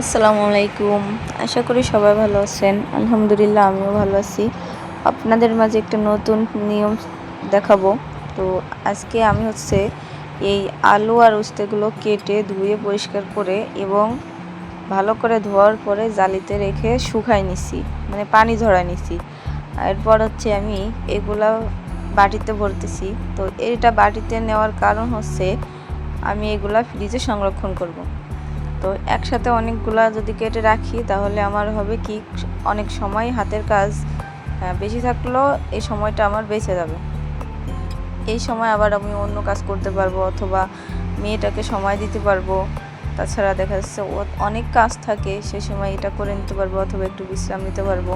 আসসালামু আলাইকুম। আশা করি সবাই ভালো আছেন। আলহামদুলিল্লাহ আমিও ভালো আছি। আপনাদের মাঝে একটা নতুন নিয়ম দেখাবো। তো আজকে আমি এই আলু আর উস্তেগুলো কেটে ধুয়ে পরিষ্কার করে এবং ভালো করে ধোয়ার পরে জালিতে রেখে শুকাই নিছি, মানে পানি ঝরাই নিছি। এরপর আমি এগুলা বাটিতে ভরতেছি। তো এটা বাটিতে নেওয়ার কারণ আমি এগুলা ফ্রিজে সংরক্ষণ করব। তো একসাথে অনেকগুলা যদি কেটে রাখি তাহলে আমার হবে কি, অনেক সময় হাতের কাজ বেশি থাকলেও এই সময়টা আমার বেঁচে যাবে। এই সময় আবার আমি অন্য কাজ করতে পারবো অথবা মেয়েটাকে সময় দিতে পারবো। তাছাড়া দেখা যাচ্ছে অনেক কাজ থাকে, সে সময় এটা করে নিতে পারবো অথবা একটু বিশ্রাম নিতে পারবো।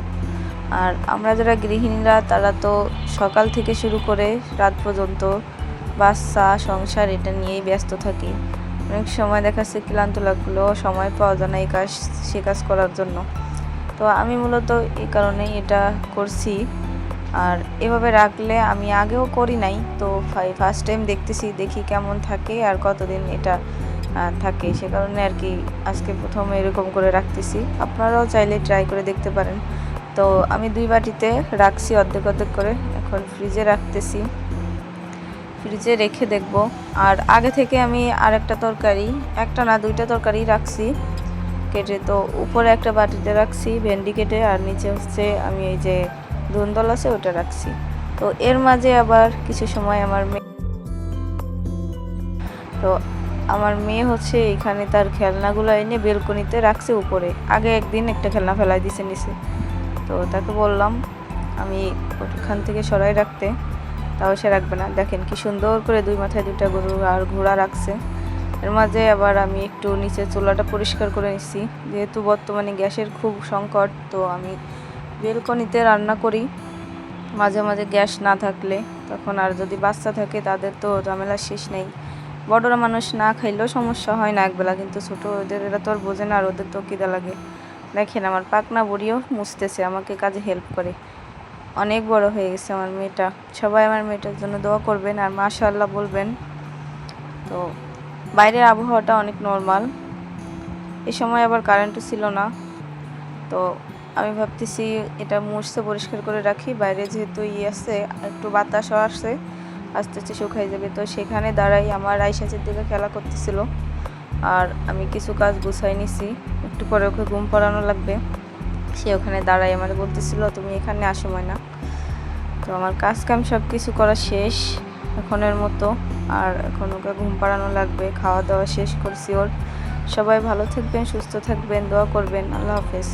আর আমরা যারা গৃহিণীরা তারা তো সকাল থেকে শুরু করে রাত পর্যন্ত বাচ্চা সংসার এটা নিয়েই ব্যস্ত থাকি। অনেক সময় দেখা যাচ্ছে ক্লান্ত লাগলেও সময় পাওয়া যায় না এই কাজ সে কাজ করার জন্য। তো আমি মূলত এই কারণেই এটা করছি। আর এভাবে রাখলে আমি আগেও করি নাই, তো ফার্স্ট টাইম দেখি কেমন থাকে আর কতদিন এটা থাকে, সে কারণে আর কি আজকে প্রথমে এরকম করে রাখতেছি। আপনারাও চাইলে ট্রাই করে দেখতে পারেন। তো আমি 2 বাটিতে রাখছি অর্ধেক অর্ধেক করে, এখন ফ্রিজে রাখতেছি, ফ্রিজে রেখে দেখব। আর আগে থেকে আমি আরেকটা তরকারি, একটা না 2টা তরকারি রাখছি কেটে। তো উপরে একটা বাটিতে রাখছি ভেন্ডি কেটে, আর নিচে আমি এই যে ধুন্দল আছে ওটা রাখছি। তো এর মাঝে আবার কিছু সময় আমার মেয়ে এখানে তার খেলনাগুলো এনে বেলকনিতে রাখছে উপরে। আগে একদিন একটা খেলনা ফেলাই দিছে নিচে, তো তাকে বললাম আমি ওখান থেকে সরাই রাখতে, তাও সে রাখবে না। দেখেন কি সুন্দর করে 2 মাথায় 2টা গরু আর ঘোড়া রাখছে। এর মাঝে আবার আমি একটু নিচে চুলাটা পরিষ্কার করে নিচ্ছি, যেহেতু বর্তমানে গ্যাসের খুব সংকট। তো আমি বেলকনিতে রান্না করি মাঝে মাঝে গ্যাস না থাকলে। তখন আর যদি বাচ্চা থাকে তাদের তো ঝামেলা শেষ নেই। বড়রা মানুষ না খাইলেও সমস্যা হয় না একবেলা, কিন্তু ছোটো ওদের এরা তো আর বোঝে না, আর ওদের তো খিদা লাগে। দেখেন আমার পাকনা বুড়িও মুছতেছে, আমাকে কাজে হেল্প করে। অনেক বড় হয়ে গেছে আমার মেয়েটা। সবাই আমার মেয়েটার জন্য দোয়া করবেন আর মাশাআল্লাহ বলবেন। তো বাইরের আবহাওয়াটা অনেক নর্মাল, এই সময় আবার কারেন্টও ছিল না। তো আমি ভাবতেছি এটা মুছতে পরিষ্কার করে রাখি, বাইরে যেহেতু আছে একটু বাতাসও আসছে, আস্তে আস্তে শুকাই যাবে। তো সেখানে দাঁড়াই আমার আইসাচের দিকে খেলা করতেছিল, আর আমি কিছু কাজ গুছাই নিছি। একটু পরে ওকে ঘুম পাড়ানো লাগবে, সে ওখানে দাঁড়াই আমার বলতেছিল তুমি এখানে আসো না। তো আমার কাজ কাম সব কিছু করা শেষ এখনের মতো, আর এখন ওকে ঘুম পাড়ানো লাগবে। খাওয়া দাওয়া শেষ করছি ওর। সবাই ভালো থাকবেন, সুস্থ থাকবেন, দোয়া করবেন। আল্লাহ হাফেজ।